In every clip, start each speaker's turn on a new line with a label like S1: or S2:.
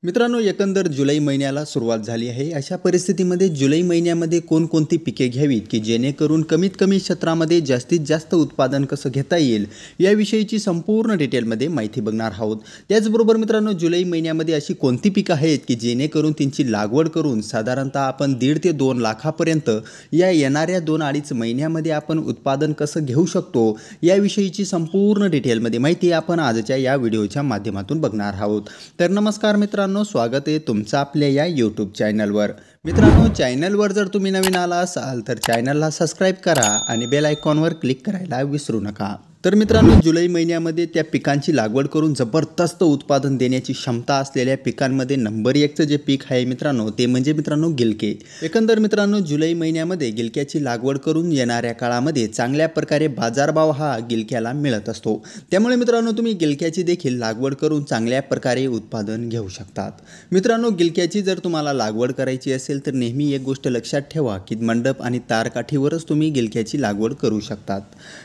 S1: मित्रांनो, एकंदर जुलै महिन्याला सुरुवात झाली आहे. अशा परिस्थितीमध्ये जुलै महिन्यामध्ये कोणकोणती पिके घ्यावीत की जेणेकरून कमीत कमी क्षेत्रामध्ये जास्तीत जास्त उत्पादन कसं घेता येईल याविषयीची संपूर्ण डिटेलमध्ये माहिती बघणार आहोत. त्याचबरोबर मित्रांनो, जुलै महिन्यामध्ये अशी कोणती पिकं आहेत की जेणेकरून त्यांची लागवड करून साधारणतः आपण 1.5 ते 2 लाखापर्यंत या येणाऱ्या 2-2.5 महिन्यामध्ये आपण उत्पादन कसं घेऊ शकतो याविषयीची संपूर्ण डिटेलमध्ये माहिती आपण आजच्या या व्हिडिओच्या माध्यमातून बघणार आहोत. तर नमस्कार मित्रांनो, स्वागत आहे तुमचं आपल्या या यूट्यूब चॅनलवर. मित्रांनो, चॅनलवर जर तुम्ही नवीन आला असाल तर चॅनलला सबस्क्राईब करा आणि बेल आयकॉनवर क्लिक करायला विसरू नका. तर मित्रांनो, जुलै महिन्यामध्ये त्या पिकांची लागवड करून जबरदस्त उत्पादन देण्याची क्षमता असलेल्या पिकांमध्ये नंबर 1चं जे पीक आहे मित्रांनो, ते म्हणजे मित्रांनो गिलके. एकंदर मित्रांनो, जुलै महिन्यामध्ये गिलक्याची लागवड करून येणाऱ्या काळामध्ये चांगल्या प्रकारे बाजारभाव हा गिलक्याला मिळत असतो. त्यामुळे मित्रांनो, तुम्ही गिलक्याची देखील लागवड करून चांगल्या प्रकारे उत्पादन घेऊ शकतात. मित्रांनो, गिलक्याची जर तुम्हाला लागवड करायची असेल तर नेहमी एक गोष्ट लक्षात ठेवा की मंडप आणि तारकाठीवरच तुम्ही गिलक्याची लागवड करू शकतात.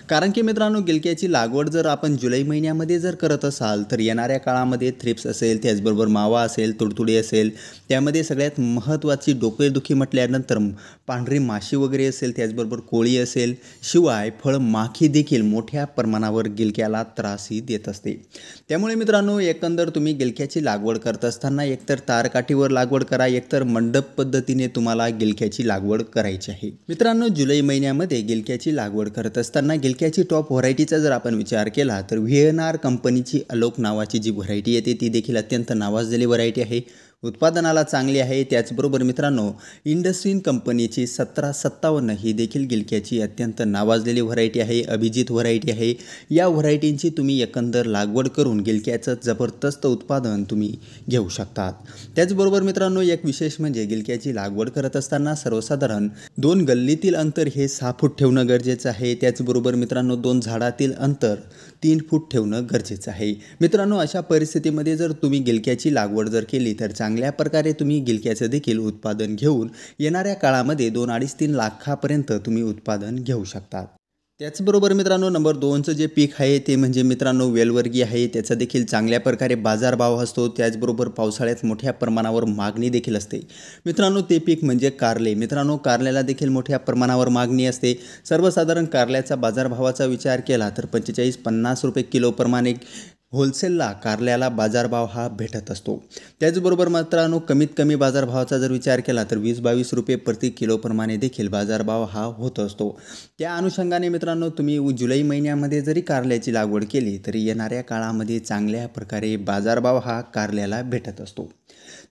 S1: कारण की मित्रांनो, गिलक्याची लागवड जर आपण जुलै महिन्यामध्ये जर करत असाल तर येणाऱ्या काळामध्ये थ्रिप्स असेल, त्याचबरोबर मावा असेल, तुडतुडी असेल, त्यामध्ये सगळ्यात महत्त्वाची डोकेदुखी म्हटल्यानंतर पांढरी माशी वगैरे असेल, त्याचबरोबर कोळी असेल, शिवाय फळमाखी देखील मोठ्या प्रमाणावर गिलक्याला त्रासही देत असते. त्यामुळे मित्रांनो, एकंदर तुम्ही गिलक्याची लागवड करत असताना एकतर तारकाठीवर लागवड करा, एकतर मंडप पद्धतीने तुम्हाला गिलक्याची लागवड करायची आहे. मित्रांनो, जुलै महिन्यामध्ये गिलक्याची लागवड करत असताना गिलक्याची टॉप व्हरायटीचा जर आपण विचार केला तर व्हीएनआर कंपनीची अलोक नावाची जी व्हरायटी येते ती देखील अत्यंत नावाजलेली व्हरायटी आहे, उत्पादनाला चांगली आहे. त्याचबरोबर मित्रांनो, इंडस्ट्रीन कंपनीची 1757 ही देखील गिलक्याची अत्यंत नावाजलेली व्हरायटी आहे, अभिजित व्हरायटी आहे. या व्हरायटींची तुम्ही एकंदर लागवड करून गिलक्याचं जबरदस्त उत्पादन तुम्ही घेऊ शकतात. त्याचबरोबर मित्रांनो, एक विशेष म्हणजे गिलक्याची लागवड करत असताना सर्वसाधारण 2 गल्लीतील अंतर हे 6 फूट ठेवणं गरजेचं आहे. त्याचबरोबर मित्रांनो, 2 झाडातील अंतर 3 फूट ठेवणं गरजेचं आहे. मित्रांनो, अशा परिस्थितीमध्ये जर तुम्ही गिलक्याची लागवड जर केली तर चांगल्या प्रकारे तुम्ही गिलक्याचं देखील उत्पादन घेऊन येणाऱ्या काळामध्ये 2-2.5-3 लाखापर्यंत तुम्ही उत्पादन घेऊ शकतात. त्याचबरोबर मित्रांनो, नंबर 2चं जे पीक आहे ते म्हणजे मित्रांनो वेलवर्गीय आहे. त्याचा देखील चांगल्या प्रकारे बाजारभाव असतो. त्याचबरोबर पावसाळ्यात मोठ्या प्रमाणावर मागणी देखील असते. मित्रांनो, ते पीक म्हणजे कारले. मित्रांनो, कारल्याला देखील मोठ्या प्रमाणावर मागणी असते. सर्वसाधारण कारल्याचा बाजारभावाचा विचार केला तर 45-50 रुपये किलोप्रमाणे होलसेलला कारल्याला बाजारभाव हा भेटत असतो. त्याचबरोबर मित्रांनो, कमीत कमी बाजारभावाचा जर विचार केला तर 20-22 रुपये प्रति किलोप्रमाणे देखील बाजारभाव हा होत असतो. त्या अनुषंगाने मित्रांनो, तुम्ही जुलै महिन्यामध्ये जरी कारल्याची लागवड केली तरी येणाऱ्या काळामध्ये चांगल्या प्रकारे बाजारभाव हा कारल्याला भेटत असतो.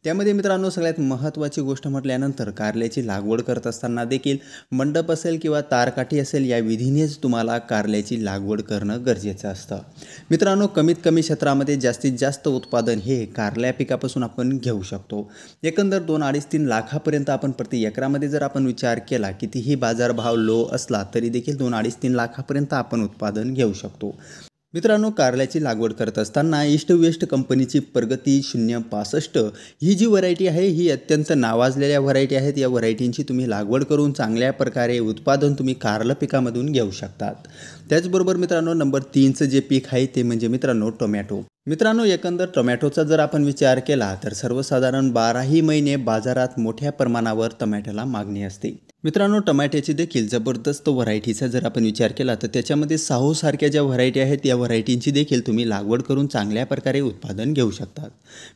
S1: त्यामध्ये मित्रांनो, सगळ्यात महत्त्वाची गोष्ट म्हटल्यानंतर कारल्याची लागवड करत असताना देखील मंडप असेल किंवा तारकाठी असेल या विधीनेच तुम्हाला कारल्याची लागवड करणं गरजेचं असतं. मित्रांनो, कमीत कमी क्षेत्रामध्ये जास्तीत जास्त उत्पादन हे कारल्या पिकापासून आपण घेऊ शकतो. एकंदर 2-2.5-3 लाखापर्यंत आपण प्रति एकरामध्ये जर आपण विचार केला कितीही बाजारभाव लो असला तरी देखील 2-2.5-3 लाखापर्यंत आपण उत्पादन घेऊ शकतो. मित्रांनो, कारल्याची लागवड करत असताना ईस्ट वेस्ट कंपनीची प्रगती 065 ही जी व्हरायटी आहे ही अत्यंत नावाजलेल्या व्हरायटी आहेत. या व्हरायटींची तुम्ही लागवड करून चांगल्या प्रकारे उत्पादन तुम्ही कारलं पिकामधून घेऊ शकतात. त्याचबरोबर मित्रांनो, नंबर 3चं जे पीक आहे ते म्हणजे मित्रांनो टोमॅटो. मित्रांनो, एकंदर टोमॅटोचा जर आपण विचार केला तर सर्वसाधारण 12ही महिने बाजारात मोठ्या प्रमाणावर टोमॅटोला मागणी असते. मित्रांनो, टोमॅटोची देखील जबरदस्त व्हरायटीचा जर आपण विचार केला तर त्याच्यामध्ये साहूसारख्या ज्या व्हरायटी आहेत या व्हरायटींची देखील तुम्ही लागवड करून चांगल्या प्रकारे उत्पादन घेऊ शकतात.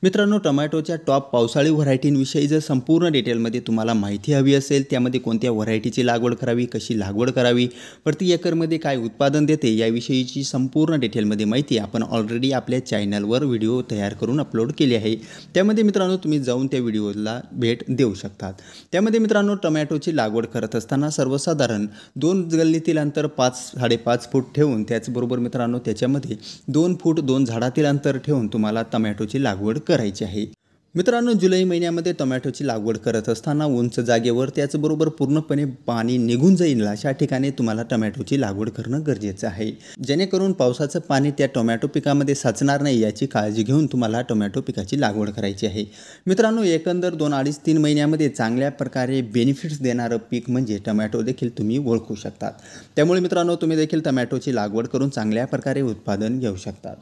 S1: मित्रांनो, टोमॅटोच्या टॉप पावसाळी व्हरायटींविषयी जर संपूर्ण डिटेलमध्ये तुम्हाला माहिती हवी असेल, त्यामध्ये कोणत्या व्हरायटीची लागवड करावी, कशी लागवड करावी, प्रति एकरमध्ये काय उत्पादन देते याविषयीची संपूर्ण डिटेलमध्ये माहिती आपण ऑलरेडी आपल्या चॅनलवर व्हिडिओ तयार करून अपलोड केली आहे. त्यामध्ये मित्रांनो तुम्ही जाऊन त्या व्हिडिओला भेट देऊ शकतात. त्यामध्ये मित्रांनो, टोमॅटोची लागवड करत असताना सर्वसाधारण 2 गल्लीतील अंतर 5-5.5 फूट ठेवून त्याचबरोबर मित्रांनो त्याच्यामध्ये 2 फूट 2 झाडातील अंतर ठेवून तुम्हाला टोमॅटोची लागवड करायची आहे. मित्रांनो, जुलै महिन्यामध्ये टोमॅटोची लागवड करत असताना उंच जागेवर त्याचबरोबर पूर्णपणे पाणी निघून जाईल अशा ठिकाणी तुम्हाला टोमॅटोची लागवड करणं गरजेचं आहे. जेणेकरून पावसाचं पाणी त्या टोमॅटो पिकामध्ये साचणार नाही याची काळजी घेऊन तुम्हाला टोमॅटो पिकाची लागवड करायची आहे. मित्रांनो, एकंदर 2-2.5-3 महिन्यामध्ये चांगल्या प्रकारे बेनिफिट्स देणारं पीक म्हणजे टोमॅटो देखील तुम्ही ओळखू शकतात. त्यामुळे मित्रांनो, तुम्ही देखील टोमॅटोची लागवड करून चांगल्या प्रकारे उत्पादन घेऊ शकतात.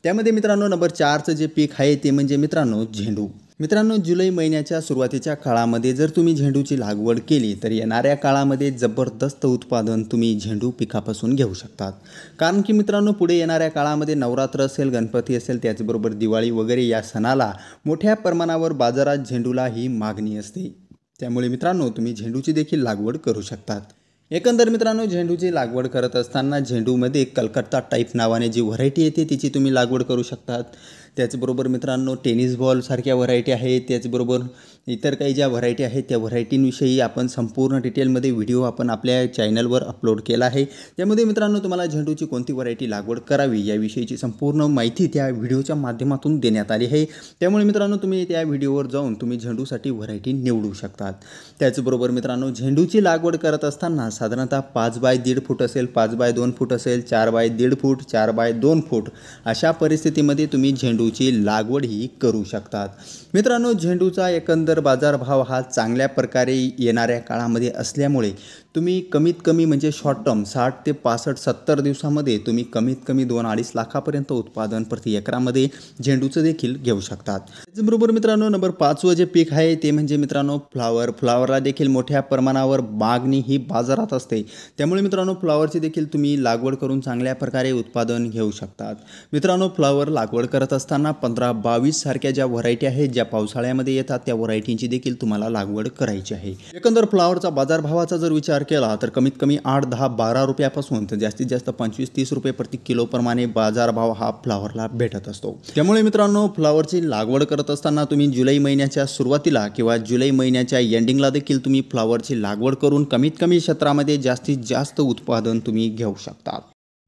S1: त्यामध्ये मित्रांनो, नंबर 4चं जे पीक आहे ते म्हणजे मित्रांनो झेंडू. मित्रांनो, जुलै महिन्याच्या सुरुवातीच्या काळामध्ये जर तुम्ही झेंडूची लागवड केली तर येणाऱ्या काळामध्ये जबरदस्त उत्पादन तुम्ही झेंडू पिकापासून घेऊ शकतात. कारण की मित्रांनो, पुढे येणाऱ्या काळामध्ये नवरात्र असेल, गणपती असेल, त्याचबरोबर दिवाळी वगैरे या सणाला मोठ्या प्रमाणावर बाजारात झेंडूला ही मागणी असते. त्यामुळे मित्रांनो, तुम्ही झेंडूची देखील लागवड करू शकतात. एकंदर मित्रांनो, झेंडूची लागवड करत असताना झेंडूमध्ये कलकत्ता टाईप नावाने जी व्हरायटी येते तिची तुम्ही लागवड करू शकतात. त्याचबरोबर मित्रांनो, टेनिस बॉलसारख्या व्हरायटी आहेत. त्याचबरोबर इतर काही ज्या व्हरायटी आहेत त्या व्हरायटींविषयी आपण संपूर्ण डिटेलमध्ये व्हिडिओ आपण आपल्या चॅनलवर अपलोड केला आहे. त्यामध्ये मित्रांनो, तुम्हाला झेंडूची कोणती व्हरायटी लागवड करावी याविषयीची संपूर्ण माहिती त्या व्हिडिओच्या माध्यमातून देण्यात आली आहे. त्यामुळे मित्रांनो, तुम्ही त्या व्हिडिओवर जाऊन तुम्ही झेंडूसाठी व्हरायटी निवडू शकतात. त्याचबरोबर मित्रांनो, झेंडूची लागवड करत असताना साधारणतः 5 बाय 1.5 फूट असेल, 5 बाय 2 फूट असेल, 4 बाय 1.5 फूट, 4 बाय 2 फूट अशा परिस्थितीमध्ये तुम्ही झेंडूची लागवड ही करू शकतात. मित्रांनो, झेंडूचा एकंदर बाजारभाव हा चांगल्या प्रकारे येणाऱ्या काळामध्ये असल्यामुळे तुम्ही कमीत कमी म्हणजे शॉर्ट टर्म 60 ते 65-70 दिवसामध्ये तुम्ही कमीत कमी 2-2.5 लाखापर्यंत उत्पादन प्रति एकरामध्ये झेंडूचं देखील घेऊ शकतात. त्याचबरोबर मित्रांनो, नंबर 5वं जे पीक आहे ते म्हणजे मित्रांनो फ्लावरला देखील मोठ्या प्रमाणावर मागणी ही बाजारात असते. त्यामुळे मित्रांनो, फ्लावरची देखील तुम्ही लागवड करून चांगल्या प्रकारे उत्पादन घेऊ शकतात. मित्रांनो, फ्लावर लागवड करत असताना 15-22 सारख्या ज्या व्हरायटी आहेत ज्या पावसाळ्यामध्ये येतात त्या व्हरायटींची देखील तुम्हाला लागवड करायची आहे. एकंदर फ्लावरचा बाजारभावाचा जर विचार केला तर कमीत कमी 8, 10, 12 रुपयापासून तर जास्तीत जास्त 25-30 रुपये प्रति किलो प्रमाणे बाजारभाव हा फ्लावरला भेटत असतो. त्यामुळे मित्रांनो, फ्लावरची लागवड करत असताना तुम्ही जुलै महिन्याच्या सुरुवातीला किंवा जुलै महिन्याच्या एंडिंगला देखील तुम्ही फ्लावरची लागवड करून कमीत कमी क्षेत्रामध्ये जास्तीत जास्त उत्पादन तुम्ही घेऊ शकतात.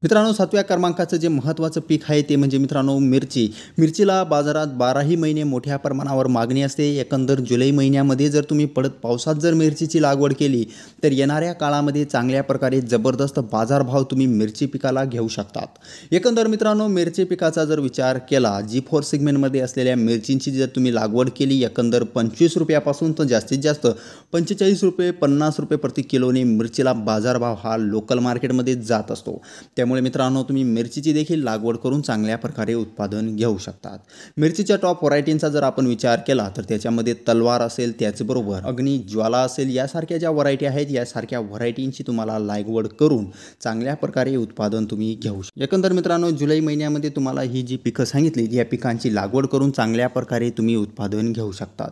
S1: मित्रांनो, 7व्या क्रमांकाचं जे महत्त्वाचं पीक आहे ते म्हणजे मित्रांनो मिरचीला बाजारात 12ही महिने मोठ्या प्रमाणावर मागणी असते. एकंदर जुलै महिन्यामध्ये जर तुम्ही पडत पावसात जर मिरचीची लागवड केली तर येणाऱ्या काळामध्ये चांगल्या प्रकारे जबरदस्त बाजारभाव तुम्ही मिरची पिकाला घेऊ शकतात. एकंदर मित्रांनो, मिरची पिकाचा जर विचार केला G4 सेगमेंटमध्ये असलेल्या मिरचींची जर तुम्ही लागवड केली एकंदर 25 रुपयापासून तर जास्तीत जास्त 45 रुपये 50 रुपये प्रति किलोने मिरचीला बाजारभाव हा लोकल मार्केटमध्ये जात असतो. त्यामुळे मित्रांनो, तुम्ही मिरचीची देखील लागवड करून चांगल्या प्रकारे उत्पादन घेऊ शकतात. मिरचीच्या टॉप व्हरायटींचा जर आपण विचार केला तर त्याच्यामध्ये तलवार असेल, त्याचबरोबर अग्नी, ज्वाला असेल, यासारख्या ज्या व्हरायटी आहेत यासारख्या व्हरायटींची तुम्हाला लागवड करून चांगल्या प्रकारे उत्पादन तुम्ही घेऊ शकता. एकंदर मित्रांनो, जुलै महिन्यामध्ये तुम्हाला ही जी पिकं सांगितली या पिकांची लागवड करून चांगल्या प्रकारे तुम्ही उत्पादन घेऊ शकतात.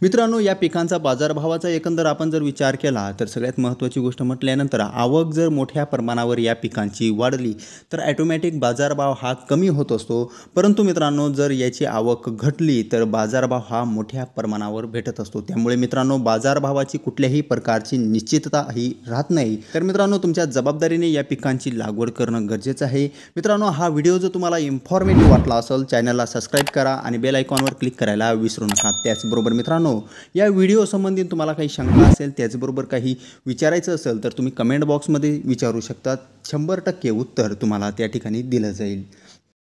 S1: मित्रांनो, या पिकांचा बाजारभावाचा एकंदर आपण जर विचार केला तर सगळ्यात महत्त्वाची गोष्ट म्हटल्यानंतर आवक जर मोठ्या प्रमाणावर या पिकांची वाढली तर ऑटोमॅटिक बाजारभाव हा कमी होत असतो. परंतु मित्रांनो, जर याची आवक घटली तर बाजारभाव हा मोठ्या प्रमाणावर भेटत असतो. त्यामुळे मित्रांनो, बाजारभावाची कुठल्याही प्रकारची निश्चितता ही राहत नाही. तर मित्रांनो, तुमच्या जबाबदारीने या पिकांची लागवड करणं गरजेचं आहे. मित्रांनो, हा व्हिडिओ जर तुम्हाला इन्फॉर्मेटिव्ह वाटला असेल चॅनलला सबस्क्राईब करा आणि बेल आयकॉनवर क्लिक करायला विसरू नका. त्याचबरोबर मित्रांनो, या व्हिडिओ संबंधित तुम्हाला काही शंका असेल, त्याचबरोबर काही विचारायचं असेल तर तुम्ही कमेंट बॉक्समध्ये विचारू शकता. 100% उत्तर तुम्हाला त्या ठिकाणी दिलं जाईल.